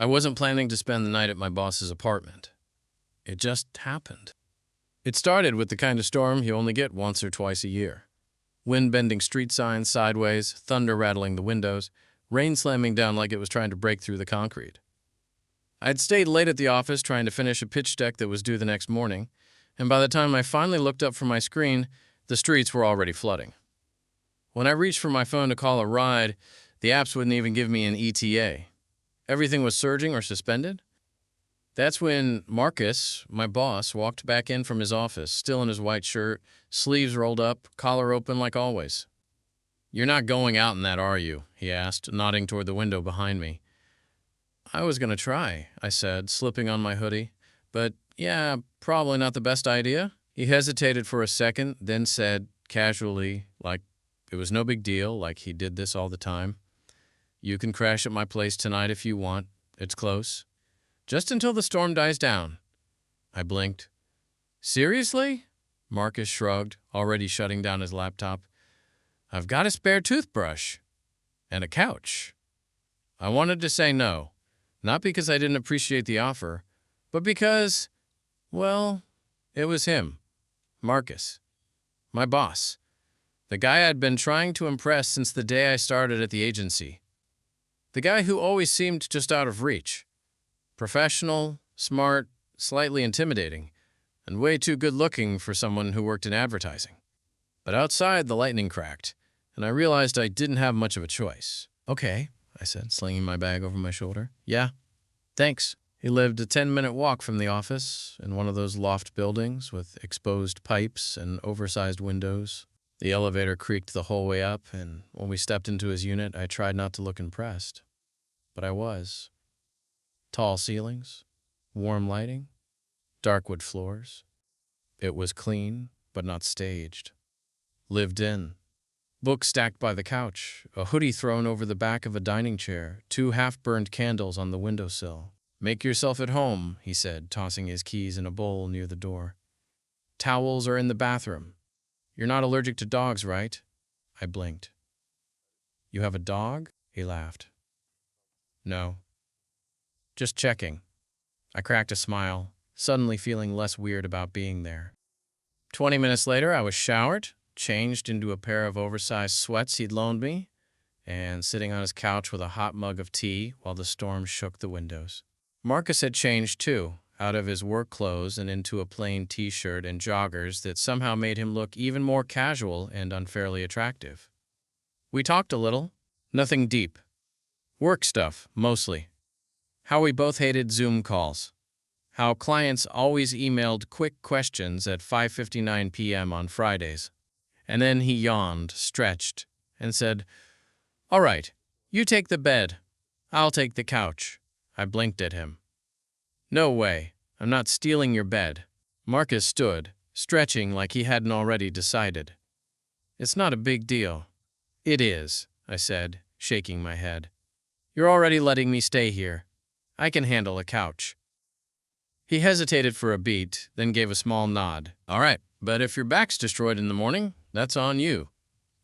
I wasn't planning to spend the night at my boss's apartment. It just happened. It started with the kind of storm you only get once or twice a year. Wind bending street signs sideways, thunder rattling the windows, rain slamming down like it was trying to break through the concrete. I'd stayed late at the office trying to finish a pitch deck that was due the next morning, and by the time I finally looked up from my screen, the streets were already flooding. When I reached for my phone to call a ride, the apps wouldn't even give me an ETA. Everything was surging or suspended. That's when Marcus, my boss, walked back in from his office, still in his white shirt, sleeves rolled up, collar open like always. "You're not going out in that, are you?" he asked, nodding toward the window behind me. "I was going to try," I said, slipping on my hoodie. "But, yeah, probably not the best idea." He hesitated for a second, then said, casually, like it was no big deal, like he did this all the time, "You can crash at my place tonight if you want. It's close. Just until the storm dies down." I blinked. "Seriously?" Marcus shrugged, already shutting down his laptop. "I've got a spare toothbrush. And a couch." I wanted to say no, not because I didn't appreciate the offer, but because, well, it was him, Marcus, my boss, the guy I'd been trying to impress since the day I started at the agency, the guy who always seemed just out of reach. Professional, smart, slightly intimidating, and way too good-looking for someone who worked in advertising. But outside, the lightning cracked, and I realized I didn't have much of a choice. "Okay," I said, slinging my bag over my shoulder. "Yeah, thanks." He lived a 10-minute walk from the office, in one of those loft buildings with exposed pipes and oversized windows. The elevator creaked the whole way up, and when we stepped into his unit, I tried not to look impressed. But I was. Tall ceilings, warm lighting, dark wood floors. It was clean, but not staged. Lived in. Books stacked by the couch, a hoodie thrown over the back of a dining chair, 2 half-burned candles on the windowsill. "Make yourself at home," he said, tossing his keys in a bowl near the door. "Towels are in the bathroom. You're not allergic to dogs, right?" I blinked. "You have a dog?" He laughed. "No. Just checking." I cracked a smile, suddenly feeling less weird about being there. 20 minutes later, I was showered, changed into a pair of oversized sweats he'd loaned me, and sitting on his couch with a hot mug of tea while the storm shook the windows. Marcus had changed too, out of his work clothes and into a plain t-shirt and joggers that somehow made him look even more casual and unfairly attractive. We talked a little, nothing deep. Work stuff, mostly. How we both hated Zoom calls. How clients always emailed quick questions at 5:59 p.m. on Fridays. And then he yawned, stretched, and said, "All right, you take the bed. I'll take the couch." I blinked at him. "No way. I'm not stealing your bed." Marcus stood, stretching like he hadn't already decided. "It's not a big deal." "It is," I said, shaking my head. "You're already letting me stay here. I can handle a couch." He hesitated for a beat, then gave a small nod. "All right, but if your back's destroyed in the morning, that's on you."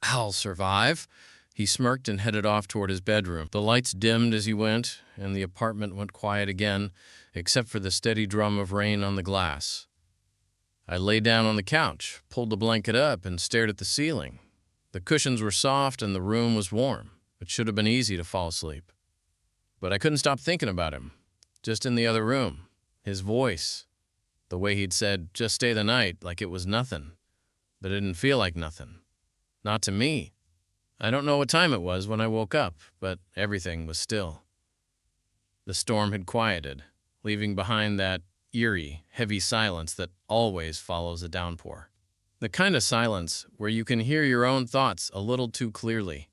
"I'll survive." He smirked and headed off toward his bedroom. The lights dimmed as he went, and the apartment went quiet again, except for the steady drum of rain on the glass. I lay down on the couch, pulled the blanket up, and stared at the ceiling. The cushions were soft and the room was warm. It should have been easy to fall asleep. But I couldn't stop thinking about him, just in the other room. His voice, the way he'd said, "Just stay the night," like it was nothing. But it didn't feel like nothing. Not to me. I don't know what time it was when I woke up, but everything was still. The storm had quieted, leaving behind that eerie, heavy silence that always follows a downpour. The kind of silence where you can hear your own thoughts a little too clearly.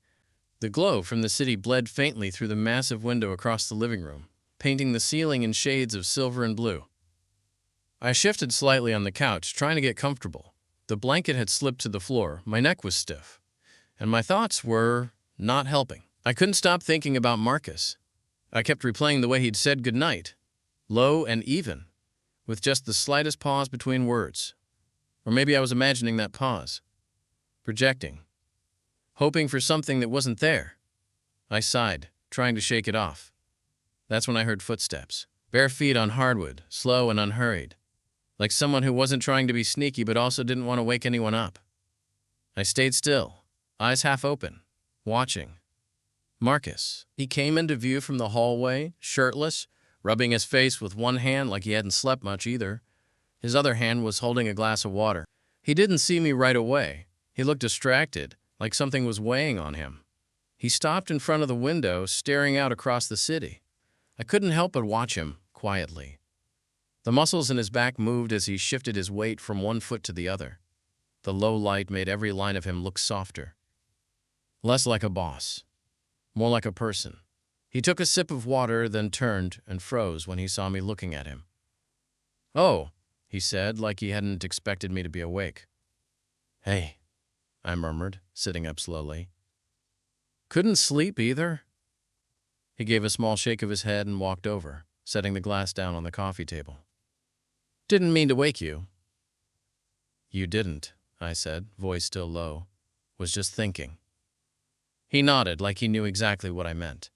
The glow from the city bled faintly through the massive window across the living room, painting the ceiling in shades of silver and blue. I shifted slightly on the couch, trying to get comfortable. The blanket had slipped to the floor, my neck was stiff, and my thoughts were not helping. I couldn't stop thinking about Marcus. I kept replaying the way he'd said goodnight, low and even, with just the slightest pause between words. Or maybe I was imagining that pause, projecting, hoping for something that wasn't there. I sighed, trying to shake it off. That's when I heard footsteps. Bare feet on hardwood, slow and unhurried. Like someone who wasn't trying to be sneaky but also didn't want to wake anyone up. I stayed still, eyes half open, watching. Marcus. He came into view from the hallway, shirtless, rubbing his face with one hand like he hadn't slept much either. His other hand was holding a glass of water. He didn't see me right away. He looked distracted, like something was weighing on him. He stopped in front of the window, staring out across the city. I couldn't help but watch him, quietly. The muscles in his back moved as he shifted his weight from one foot to the other. The low light made every line of him look softer. Less like a boss. More like a person. He took a sip of water, then turned and froze when he saw me looking at him. "Oh," he said, like he hadn't expected me to be awake. "Hey," I murmured, sitting up slowly. "Couldn't sleep either?" He gave a small shake of his head and walked over, setting the glass down on the coffee table. "Didn't mean to wake you." "You didn't," I said, voice still low. "Was just thinking." He nodded like he knew exactly what I meant.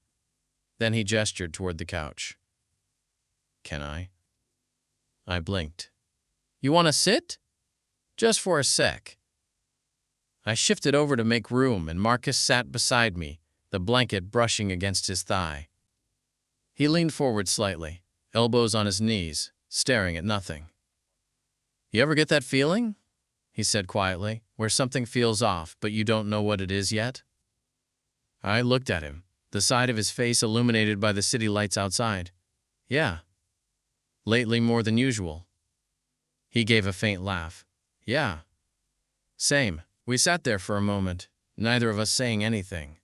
Then he gestured toward the couch. "Can I?" I blinked. "You want to sit?" "Just for a sec." I shifted over to make room, and Marcus sat beside me, the blanket brushing against his thigh. He leaned forward slightly, elbows on his knees, staring at nothing. "You ever get that feeling?" he said quietly, "where something feels off, but you don't know what it is yet?" I looked at him, the side of his face illuminated by the city lights outside. "Yeah. Lately more than usual." He gave a faint laugh. "Yeah. Same." We sat there for a moment, neither of us saying anything.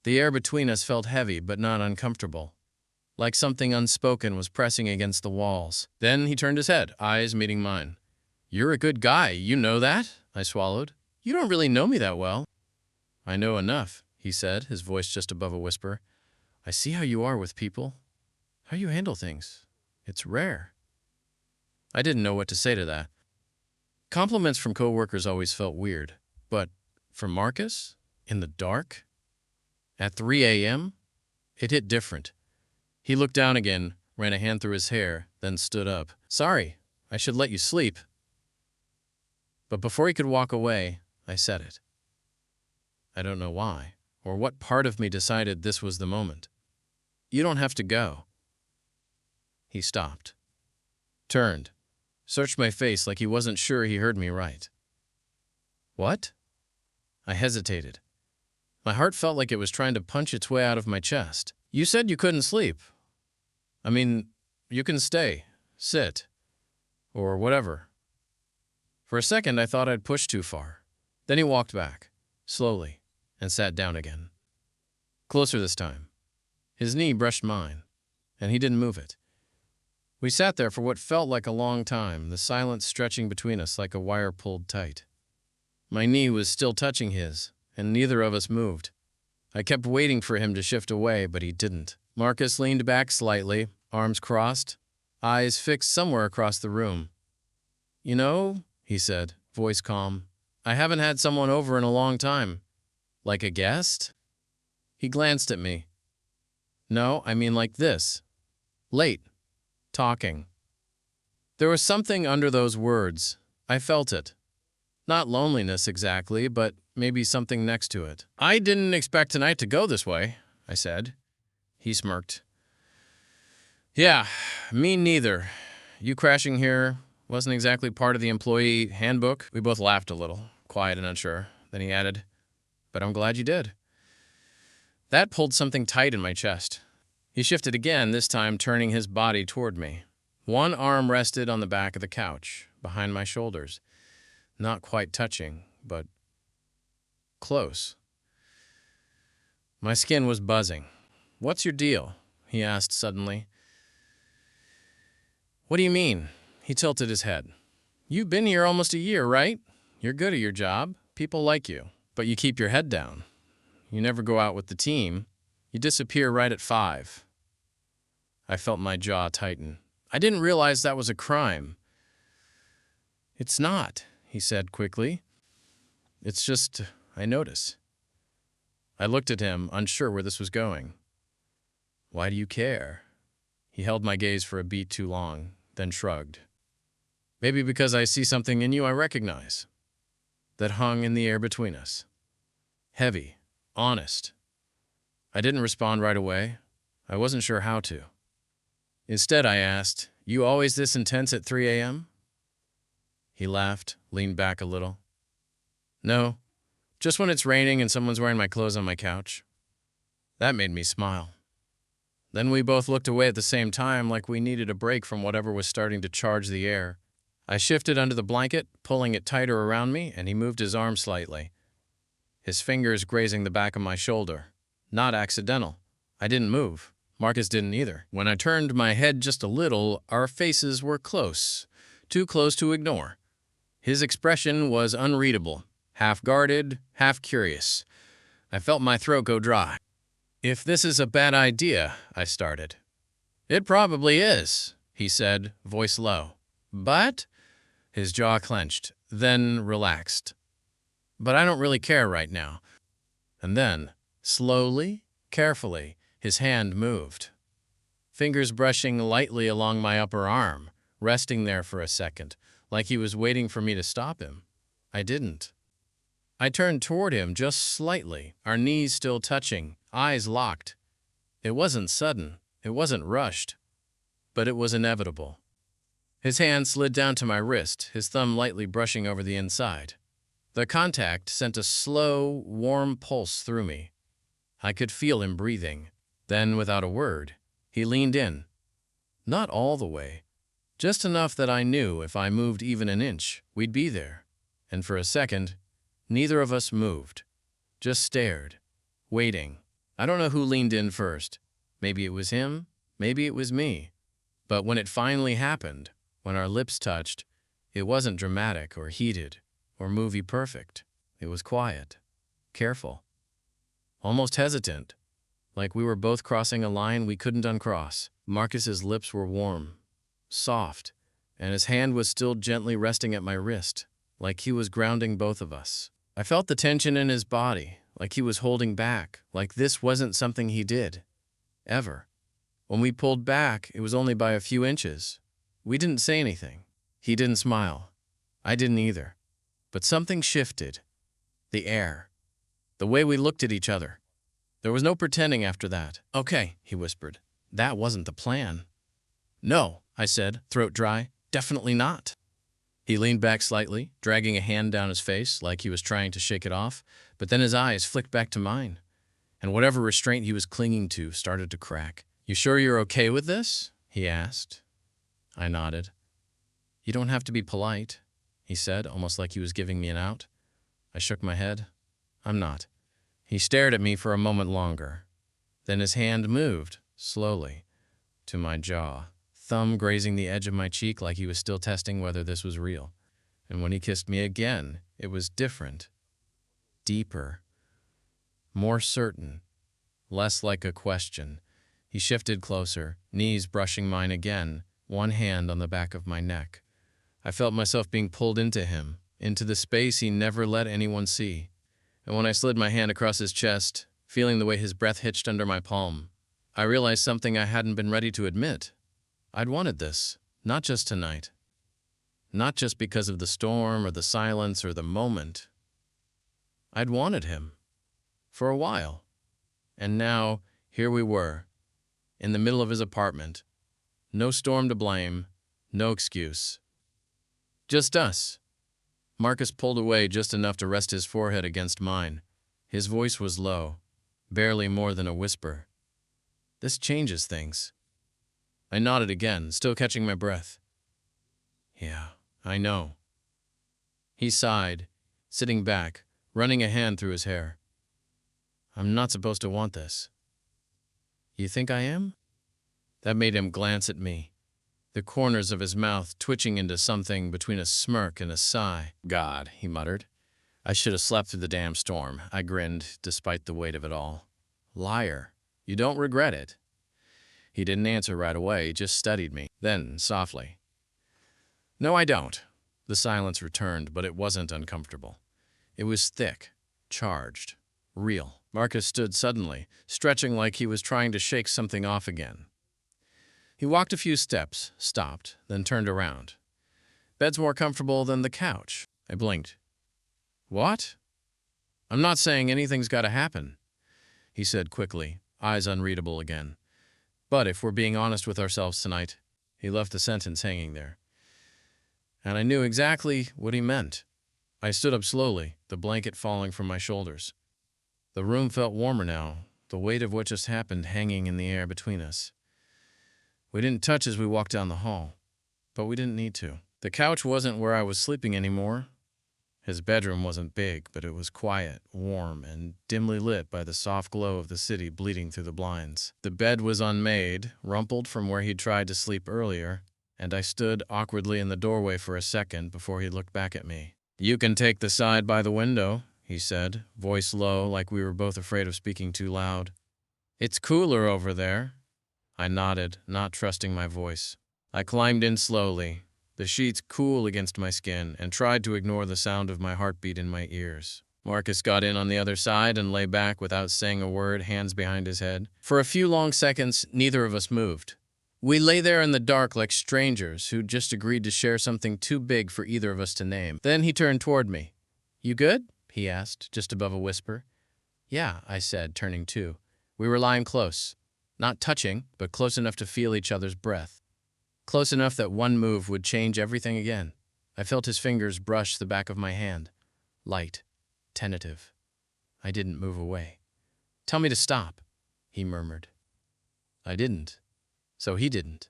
The air between us felt heavy but not uncomfortable, like something unspoken was pressing against the walls. Then he turned his head, eyes meeting mine. "You're a good guy, you know that?" I swallowed. "You don't really know me that well." "I know enough," he said, his voice just above a whisper. "I see how you are with people. How you handle things. It's rare." I didn't know what to say to that. Compliments from coworkers always felt weird, but from Marcus? In the dark? At 3 a.m.? It hit different. He looked down again, ran a hand through his hair, then stood up. "Sorry, I should let you sleep." But before he could walk away, I said it. I don't know why, or what part of me decided this was the moment. "You don't have to go." He stopped. Turned. Searched my face like he wasn't sure he heard me right. "What?" I hesitated. My heart felt like it was trying to punch its way out of my chest. "You said you couldn't sleep. I mean, you can stay, sit, or whatever." For a second, I thought I'd pushed too far. Then he walked back, slowly, and sat down again. Closer this time. His knee brushed mine, and he didn't move it. We sat there for what felt like a long time, the silence stretching between us like a wire pulled tight. My knee was still touching his, and neither of us moved. I kept waiting for him to shift away, but he didn't. Marcus leaned back slightly, arms crossed, eyes fixed somewhere across the room. "You know," he said, voice calm, "I haven't had someone over in a long time." "Like a guest?" He glanced at me. "No, I mean like this. Late. Talking." There was something under those words. I felt it. Not loneliness exactly, but maybe something next to it. "I didn't expect tonight to go this way," I said. He smirked. "Yeah, me neither. You crashing here wasn't exactly part of the employee handbook." We both laughed a little, quiet and unsure. Then he added, "But I'm glad you did." That pulled something tight in my chest. He shifted again, this time turning his body toward me. One arm rested on the back of the couch, behind my shoulders. Not quite touching, but close. My skin was buzzing. "What's your deal?" he asked suddenly. "What do you mean?" He tilted his head. "You've been here almost a year, right? You're good at your job. People like you. But you keep your head down. You never go out with the team. You disappear right at 5. I felt my jaw tighten. I didn't realize that was a crime. "It's not," he said quickly. "It's just, I notice." I looked at him, unsure where this was going. Why do you care? He held my gaze for a beat too long, then shrugged. Maybe because I see something in you I recognize, that hung in the air between us. Heavy, honest. I didn't respond right away. I wasn't sure how to. Instead, I asked, "You always this intense at 3 a.m.?" He laughed, leaned back a little. "No, just when it's raining and someone's wearing my clothes on my couch." That made me smile. Then we both looked away at the same time, like we needed a break from whatever was starting to charge the air. I shifted under the blanket, pulling it tighter around me, and he moved his arm slightly, his fingers grazing the back of my shoulder. Not accidental. I didn't move. Marcus didn't either. When I turned my head just a little, our faces were close, too close to ignore. His expression was unreadable, half guarded, half curious. I felt my throat go dry. "If this is a bad idea," I started. "It probably is," he said, voice low. "But—" His jaw clenched, then relaxed. "But I don't really care right now." And then, slowly, carefully, his hand moved. Fingers brushing lightly along my upper arm, resting there for a second, like he was waiting for me to stop him. I didn't. I turned toward him just slightly, our knees still touching, eyes locked. It wasn't sudden, it wasn't rushed, but it was inevitable. His hand slid down to my wrist, his thumb lightly brushing over the inside. The contact sent a slow, warm pulse through me. I could feel him breathing. Then, without a word, he leaned in. Not all the way, just enough that I knew if I moved even an inch, we'd be there. And for a second, neither of us moved, just stared, waiting. I don't know who leaned in first. Maybe it was him, maybe it was me. But when it finally happened, when our lips touched, it wasn't dramatic or heated or movie perfect. It was quiet, careful, almost hesitant, like we were both crossing a line we couldn't uncross. Marcus's lips were warm, soft, and his hand was still gently resting at my wrist, like he was grounding both of us. I felt the tension in his body, like he was holding back, like this wasn't something he did, ever. When we pulled back, it was only by a few inches. We didn't say anything. He didn't smile. I didn't either. But something shifted. The air. The way we looked at each other. There was no pretending after that. "Okay," he whispered. "That wasn't the plan." "No," I said, throat dry. "Definitely not." He leaned back slightly, dragging a hand down his face like he was trying to shake it off, but then his eyes flicked back to mine, and whatever restraint he was clinging to started to crack. "You sure you're okay with this?" he asked. I nodded. "You don't have to be polite," he said, almost like he was giving me an out. I shook my head. "I'm not." He stared at me for a moment longer. Then his hand moved, slowly, to my jaw, thumb grazing the edge of my cheek like he was still testing whether this was real. And when he kissed me again, it was different, deeper, more certain, less like a question. He shifted closer, knees brushing mine again, one hand on the back of my neck. I felt myself being pulled into him, into the space he never let anyone see. And when I slid my hand across his chest, feeling the way his breath hitched under my palm, I realized something I hadn't been ready to admit. I'd wanted this, not just tonight. Not just because of the storm or the silence or the moment. I'd wanted him. For a while. And now, here we were, in the middle of his apartment. No storm to blame, no excuse. Just us. Marcus pulled away just enough to rest his forehead against mine. His voice was low, barely more than a whisper. "This changes things." I nodded again, still catching my breath. "Yeah, I know." He sighed, sitting back, running a hand through his hair. "I'm not supposed to want this." "You think I am?" That made him glance at me, the corners of his mouth twitching into something between a smirk and a sigh. "God," he muttered. "I should have slept through the damn storm." I grinned, despite the weight of it all. "Liar. You don't regret it." He didn't answer right away, just studied me. Then, softly, "No, I don't." The silence returned, but it wasn't uncomfortable. It was thick, charged, real. Marcus stood suddenly, stretching like he was trying to shake something off again. He walked a few steps, stopped, then turned around. Bed's more comfortable than the couch. I blinked. What? I'm not saying anything's got to happen, he said quickly, eyes unreadable again. But if we're being honest with ourselves tonight, he left the sentence hanging there. And I knew exactly what he meant. I stood up slowly, the blanket falling from my shoulders. The room felt warmer now, the weight of what just happened hanging in the air between us. We didn't touch as we walked down the hall, but we didn't need to. The couch wasn't where I was sleeping anymore. His bedroom wasn't big, but it was quiet, warm, and dimly lit by the soft glow of the city bleeding through the blinds. The bed was unmade, rumpled from where he'd tried to sleep earlier, and I stood awkwardly in the doorway for a second before he looked back at me. "You can take the side by the window," he said, voice low, like we were both afraid of speaking too loud. "It's cooler over there." I nodded, not trusting my voice. I climbed in slowly, the sheets cool against my skin, and tried to ignore the sound of my heartbeat in my ears. Marcus got in on the other side and lay back without saying a word, hands behind his head. For a few long seconds, neither of us moved. We lay there in the dark like strangers who'd just agreed to share something too big for either of us to name. Then he turned toward me. "You good?" he asked, just above a whisper. "Yeah," I said, turning too. We were lying close. Not touching, but close enough to feel each other's breath. Close enough that one move would change everything again. I felt his fingers brush the back of my hand. Light. Tentative. I didn't move away. "Tell me to stop," he murmured. I didn't. So he didn't.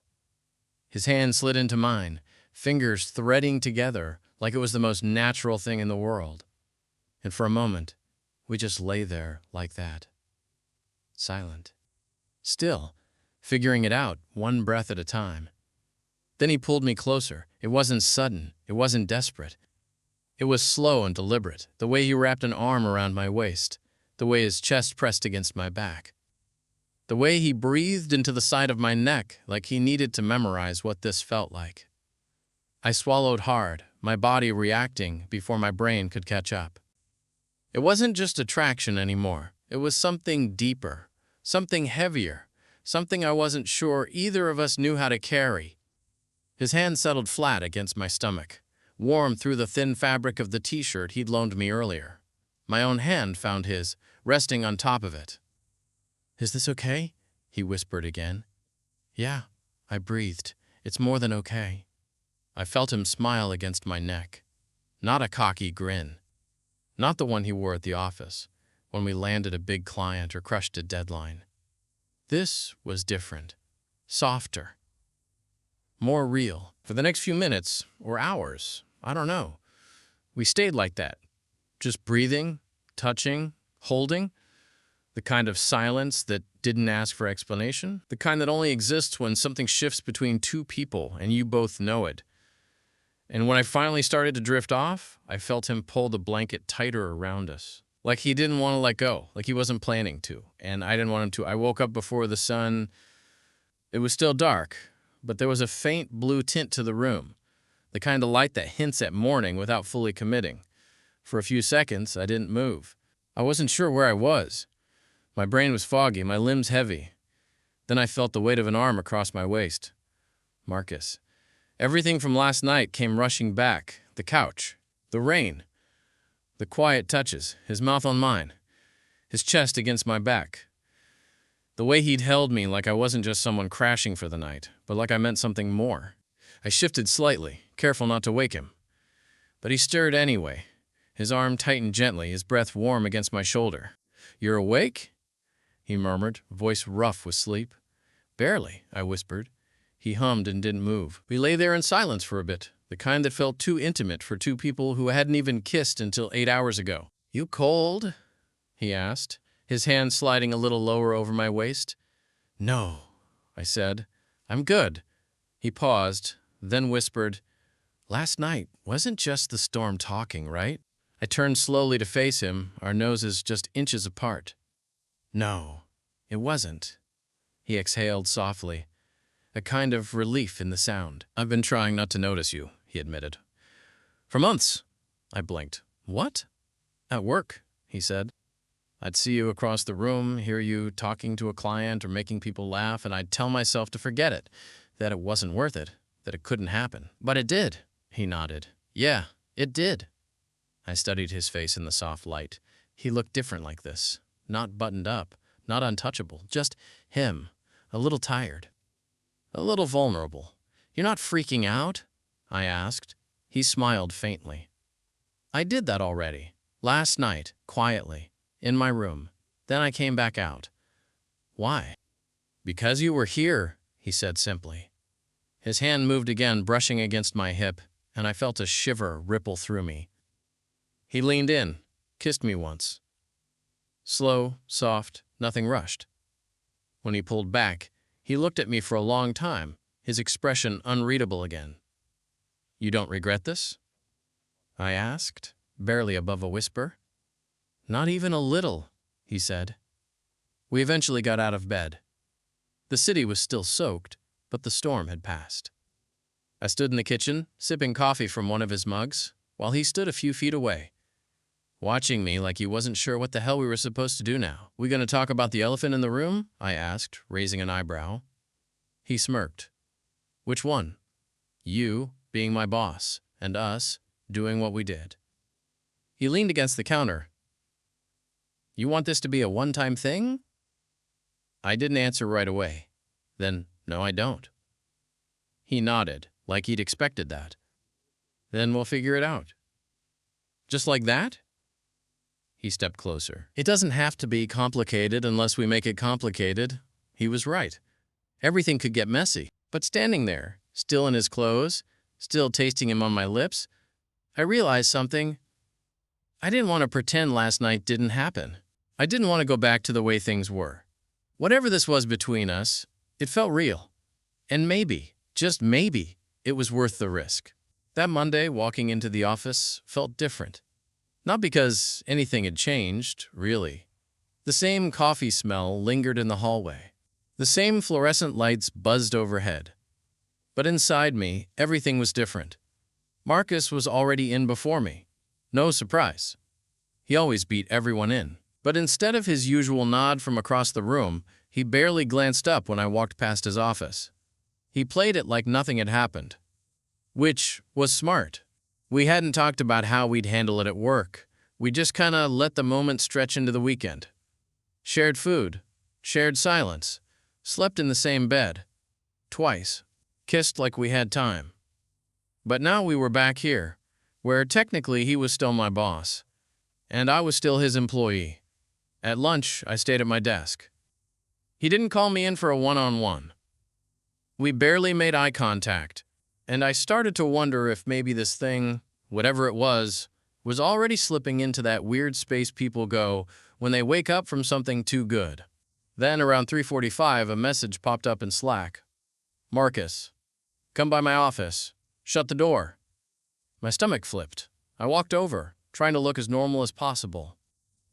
His hand slid into mine, fingers threading together like it was the most natural thing in the world. And for a moment, we just lay there like that. Silent. Still, figuring it out, one breath at a time. Then he pulled me closer. It wasn't sudden. It wasn't desperate. It was slow and deliberate, the way he wrapped an arm around my waist, the way his chest pressed against my back, the way he breathed into the side of my neck like he needed to memorize what this felt like. I swallowed hard, my body reacting before my brain could catch up. It wasn't just attraction anymore. It was something deeper, something heavier, something I wasn't sure either of us knew how to carry. His hand settled flat against my stomach, warm through the thin fabric of the t-shirt he'd loaned me earlier. My own hand found his, resting on top of it. "Is this okay?" he whispered again. "Yeah," I breathed. "It's more than okay." I felt him smile against my neck. Not a cocky grin. Not the one he wore at the office, when we landed a big client or crushed a deadline. This was different. Softer. More real. For the next few minutes, or hours, I don't know. We stayed like that. Just breathing, touching, holding. The kind of silence that didn't ask for explanation. The kind that only exists when something shifts between two people and you both know it. And when I finally started to drift off, I felt him pull the blanket tighter around us. Like he didn't want to let go, like he wasn't planning to, and I didn't want him to. I woke up before the sun. It was still dark, but there was a faint blue tint to the room, the kind of light that hints at morning without fully committing. For a few seconds, I didn't move. I wasn't sure where I was. My brain was foggy, my limbs heavy. Then I felt the weight of an arm across my waist. Marcus. Everything from last night came rushing back. The couch, the rain, the quiet touches, his mouth on mine, his chest against my back. The way he'd held me like I wasn't just someone crashing for the night, but like I meant something more. I shifted slightly, careful not to wake him. But he stirred anyway. His arm tightened gently, his breath warm against my shoulder. "You're awake?" he murmured, voice rough with sleep. "Barely," I whispered. He hummed and didn't move. We lay there in silence for a bit, the kind that felt too intimate for two people who hadn't even kissed until 8 hours ago. "You cold?" he asked, his hand sliding a little lower over my waist. "No," I said. "I'm good." He paused, then whispered, "Last night wasn't just the storm talking, right?" I turned slowly to face him, our noses just inches apart. "No, it wasn't." He exhaled softly, a kind of relief in the sound. "I've been trying not to notice you," he admitted. "For months." I blinked. "What?" "At work," he said. I'd see you across the room, hear you talking to a client or making people laugh, and I'd tell myself to forget it, that it wasn't worth it, that it couldn't happen. But it did. He nodded. Yeah, it did. I studied his face in the soft light. He looked different like this. Not buttoned up, not untouchable, just him, a little tired, a little vulnerable. You're not freaking out? I asked. He smiled faintly. I did that already. Last night, quietly, in my room. Then I came back out. Why? Because you were here, he said simply. His hand moved again, brushing against my hip, and I felt a shiver ripple through me. He leaned in, kissed me once. Slow, soft, nothing rushed. When he pulled back, he looked at me for a long time, his expression unreadable again. You don't regret this? I asked, barely above a whisper. Not even a little, he said. We eventually got out of bed. The city was still soaked, but the storm had passed. I stood in the kitchen, sipping coffee from one of his mugs, while he stood a few feet away, watching me like he wasn't sure what the hell we were supposed to do now. We gonna talk about the elephant in the room? I asked, raising an eyebrow. He smirked. Which one? You being my boss, and us doing what we did. He leaned against the counter. You want this to be a one-time thing? I didn't answer right away. Then, no, I don't. He nodded, like he'd expected that. Then we'll figure it out. Just like that? He stepped closer. It doesn't have to be complicated unless we make it complicated. He was right. Everything could get messy. But standing there, still in his clothes, still tasting him on my lips, I realized something. I didn't want to pretend last night didn't happen. I didn't want to go back to the way things were. Whatever this was between us, it felt real. And maybe, just maybe, it was worth the risk. That Monday, walking into the office, felt different. Not because anything had changed, really. The same coffee smell lingered in the hallway. The same fluorescent lights buzzed overhead. But inside me, everything was different. Marcus was already in before me. No surprise. He always beat everyone in. But instead of his usual nod from across the room, he barely glanced up when I walked past his office. He played it like nothing had happened. Which was smart. We hadn't talked about how we'd handle it at work. We just kinda let the moment stretch into the weekend. Shared food. Shared silence. Slept in the same bed. Twice. Kissed like we had time. But now we were back here, where technically he was still my boss, and I was still his employee. At lunch, I stayed at my desk. He didn't call me in for a one-on-one. We barely made eye contact, and I started to wonder if maybe this thing, whatever it was already slipping into that weird space people go when they wake up from something too good. Then, around 3:45, a message popped up in Slack. Marcus, come by my office. Shut the door. My stomach flipped. I walked over, trying to look as normal as possible.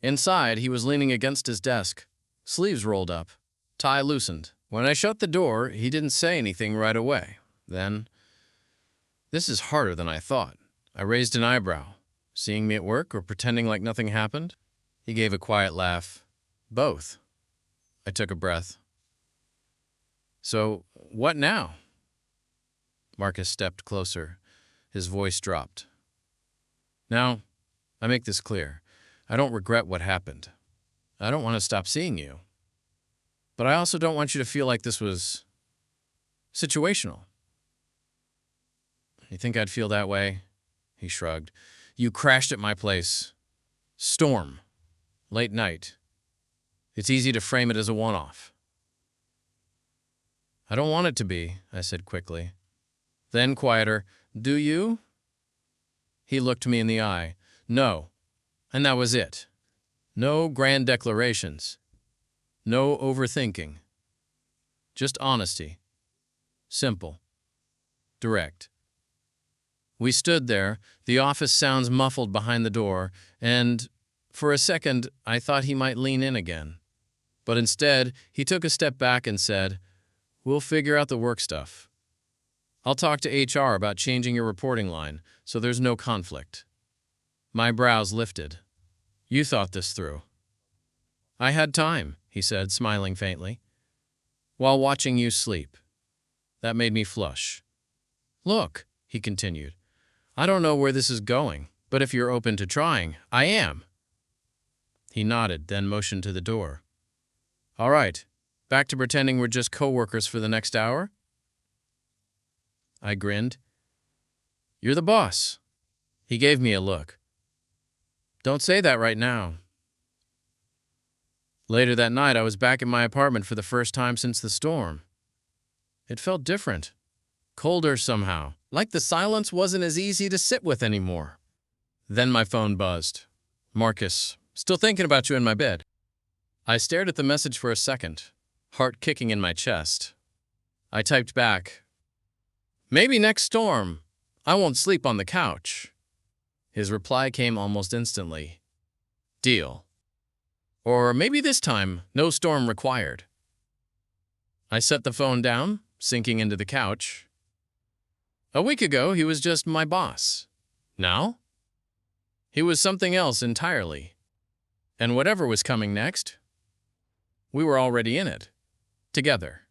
Inside, he was leaning against his desk, sleeves rolled up, tie loosened. When I shut the door, he didn't say anything right away. Then, this is harder than I thought. I raised an eyebrow. Seeing me at work or pretending like nothing happened? He gave a quiet laugh. Both. I took a breath. So, what now? Marcus stepped closer. His voice dropped. Now, I make this clear. I don't regret what happened. I don't want to stop seeing you. But I also don't want you to feel like this was situational. You think I'd feel that way? He shrugged. You crashed at my place. Storm. Late night. It's easy to frame it as a one-off. I don't want it to be, I said quickly. Then quieter, do you? He looked me in the eye. No. And that was it. No grand declarations. No overthinking. Just honesty. Simple. Direct. We stood there, the office sounds muffled behind the door, and for a second I thought he might lean in again. But instead, he took a step back and said, We'll figure out the work stuff. I'll talk to HR about changing your reporting line so there's no conflict. My brows lifted. You thought this through. I had time, he said, smiling faintly, while watching you sleep. That made me flush. Look, he continued, I don't know where this is going, but if you're open to trying, I am. He nodded, then motioned to the door. All right, back to pretending we're just co-workers for the next hour? I grinned. You're the boss. He gave me a look. Don't say that right now. Later that night, I was back in my apartment for the first time since the storm. It felt different. Colder somehow, like the silence wasn't as easy to sit with anymore. Then my phone buzzed. Marcus, still thinking about you in my bed. I stared at the message for a second, heart kicking in my chest. I typed back, maybe next storm. I won't sleep on the couch. His reply came almost instantly. Deal. Or maybe this time, no storm required. I set the phone down, sinking into the couch. A week ago, he was just my boss. Now? He was something else entirely. And whatever was coming next, we were already in it, together.